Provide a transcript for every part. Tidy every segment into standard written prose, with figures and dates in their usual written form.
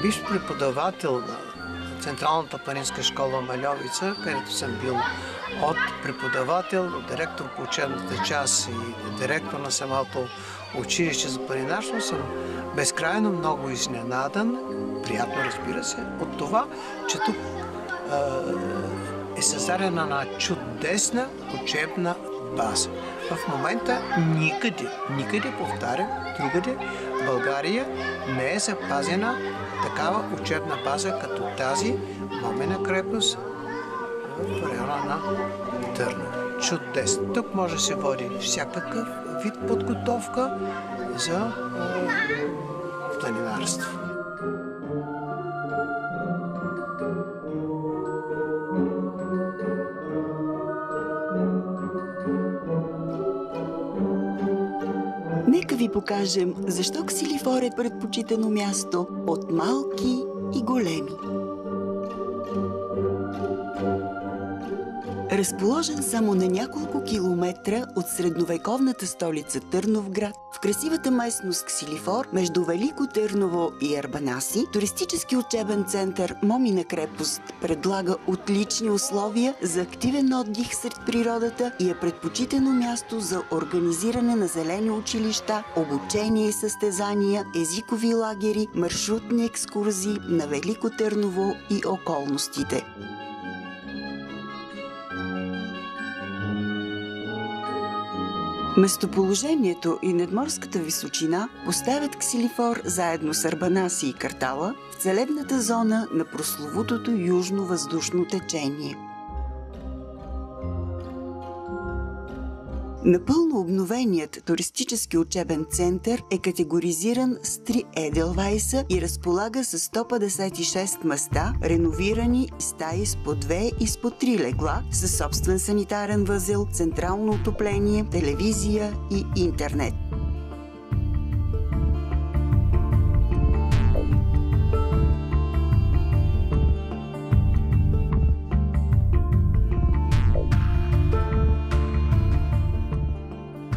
бивш преподавател на Централната планинска школа Мальовица, където съм бил от преподавател, директор по учебната част и директор на самото училище за планинарство, съм безкрайно много изненадан, приятно разбира се, от това, че тук е създадена една чудесна учебна база. В момента никъде, повтарям, другаде в България не е запазена такава учебна база като тази Момина крепост в района на Търново. Чудесно. Тук може да се води всякакъв вид подготовка за планинарство. Нека ви покажем защо Ксилифор е предпочитано място от малки и големи. Разположен само на няколко километра от средновековната столица Търновград, в красивата местност Ксилифор, между Велико Търново и Арбанаси, туристически учебен център Момина крепост предлага отлични условия за активен отдих сред природата и е предпочитано място за организиране на зелени училища, обучение и състезания, езикови лагери, маршрутни екскурзии на Велико Търново и околностите. Местоположението и надморската височина поставят Ксилифор заедно с Арбанаси и Картала в целебната зона на прословутото южно въздушно течение. Напълно обновеният туристически учебен център е категоризиран с 3 Еделвайса и разполага с 156 места, реновирани стаи с по 2 и с по 3 легла, със собствен санитарен възел, централно отопление, телевизия и интернет.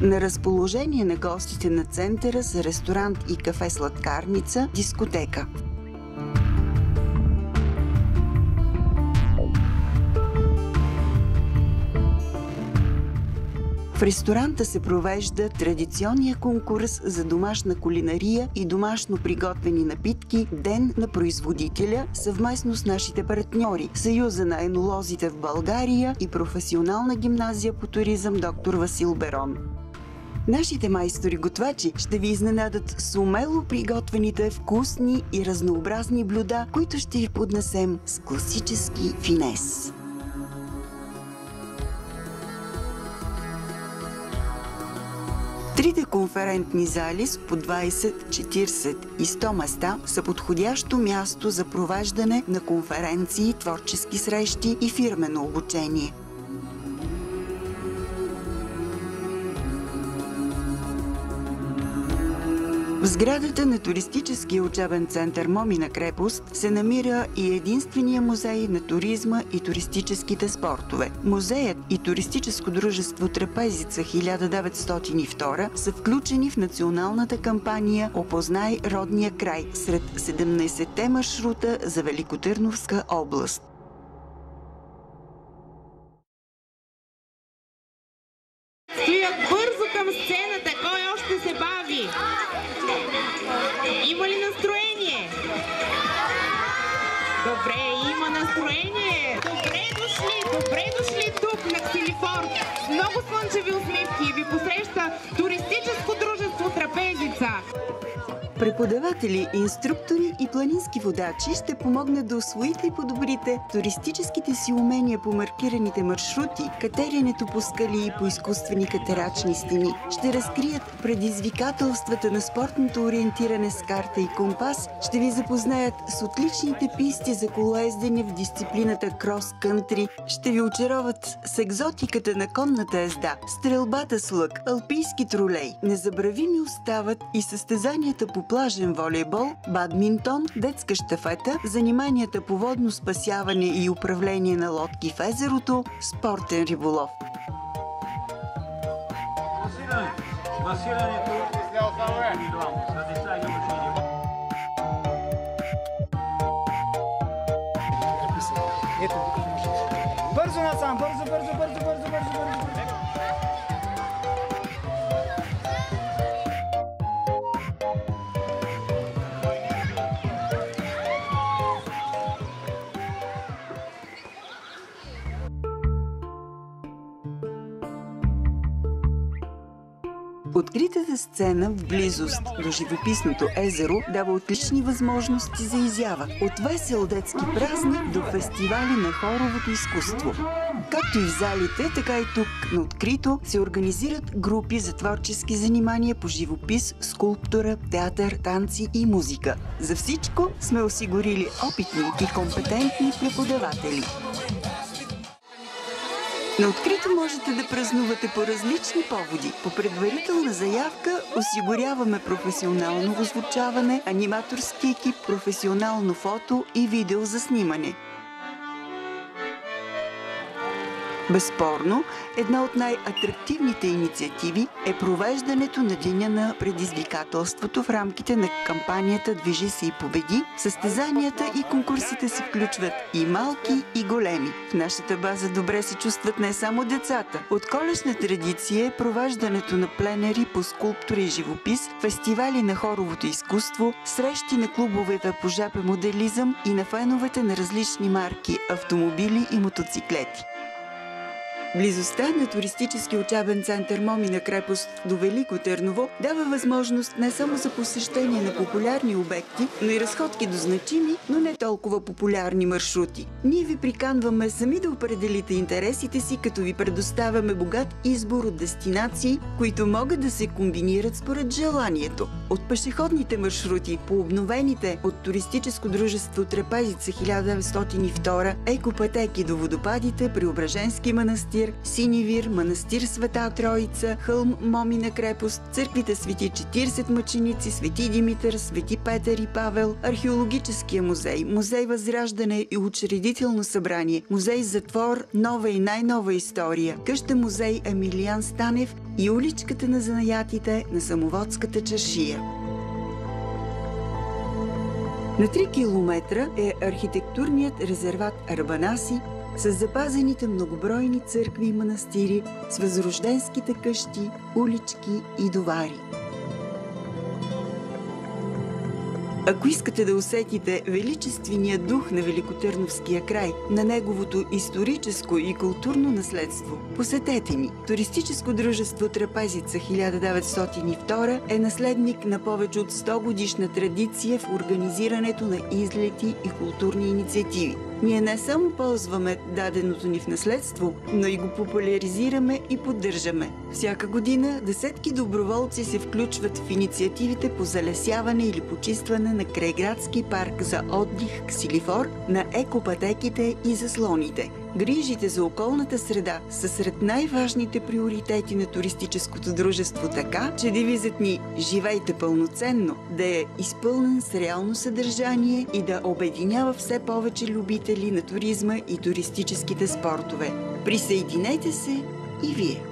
На разположение на гостите на центъра са ресторант и кафе-сладкарница, дискотека. В ресторанта се провежда традиционния конкурс за домашна кулинария и домашно приготвени напитки Ден на производителя съвместно с нашите партньори Съюза на енолозите в България и Професионална гимназия по туризъм доктор Васил Берон. Нашите майстори-готвачи ще ви изненадат с умело приготвените вкусни и разнообразни блюда, които ще ви поднесем с класически финес. Трите конферентни зали с по 20, 40 и 100 места са подходящо място за провеждане на конференции, творчески срещи и фирмено обучение. В сградата на туристическия учебен център Момина крепост се намира и единствения музей на туризма и туристическите спортове. Музеят и туристическо дружество Трапезица 1902 са включени в националната кампания "Опознай родния край" сред 17-те маршрута за Великотърновска област. Стоят бързо към сцената, кой още се бави? Има ли настроение? Добре, има настроение. Добре дошли тук на Ксилифор. С много слънчеви усмивки ви посреща туристическо дружество Трапезица. Преподаватели, инструктори и планински водачи ще помогнат да усвоите и подобрите туристическите си умения по маркираните маршрути, катеренето по скали и по изкуствени катерачни стени. Ще разкрият предизвикателствата на спортното ориентиране с карта и компас, ще ви запознаят с отличните писти за колоездене в дисциплината крос-кънтри, ще ви очароват с екзотиката на конната езда, стрелбата с лък, алпийски тролей. Незабравими остават и състезанията по плажен волейбол, бадминтон, детска щафета, заниманията по водно спасяване и управление на лодки в езерото, спортен риболов. Откритата сцена в близост до живописното езеро дава отлични възможности за изява. От весел детски празник до фестивали на хоровото изкуство. Както и в залите, така и тук на открито се организират групи за творчески занимания по живопис, скулптура, театър, танци и музика. За всичко сме осигурили опитни и компетентни преподаватели. На открито можете да празнувате по различни поводи. По предварителна заявка осигуряваме професионално озвучаване, аниматорски екип, професионално фото и видео за снимане. Безспорно, една от най-атрактивните инициативи е провеждането на Деня на предизвикателството в рамките на кампанията «Движи се и победи». Състезанията и конкурсите се включват и малки, и големи. В нашата база добре се чувстват не само децата. От коледна традиция е провеждането на пленери по скулптура и живопис, фестивали на хоровото изкуство, срещи на клубовете по жп моделизъм и на феновете на различни марки автомобили и мотоциклети. Близостта на туристически учебен център Момина крепост до Велико Търново дава възможност не само за посещение на популярни обекти, но и разходки до значими, но не толкова популярни маршрути. Ние ви приканваме сами да определите интересите си, като ви предоставяме богат избор от дестинации, които могат да се комбинират според желанието. От пешеходните маршрути по обновените от туристическо дружество Трапезица 1902 екопътеки до водопадите, Преображенски манастир, Синивир, манастир Света Троица, хълм Момина крепост, църквите Свети 40 мъченици, Свети Димитър, Свети Петър и Павел, археологическия музей, музей Възраждане и учредително събрание, музей Затвор, нова и най-нова история, къща музей Емилиян Станев и уличката на занаятите на Самоводската чаршия. На 3 километра е архитектурният резерват Арбанаси, с запазените многобройни църкви и манастири, с възрожденските къщи, улички и довари. Ако искате да усетите величествения дух на Великотърновския край, на неговото историческо и културно наследство, посетете ни. Туристическо дружество Трапезица 1902 е наследник на повече от 100 годишна традиция в организирането на излети и културни инициативи. Ние не само ползваме даденото ни в наследство, но и го популяризираме и поддържаме. Всяка година десетки доброволци се включват в инициативите по залесяване или почистване на крайградски парк за отдих Ксилифор, на екопътеките и заслоните. Грижите за околната среда са сред най-важните приоритети на туристическото дружество, така че девизът ни «Живейте пълноценно» да е изпълнен с реално съдържание и да обединява все повече любители на туризма и туристическите спортове. Присъединете се и вие!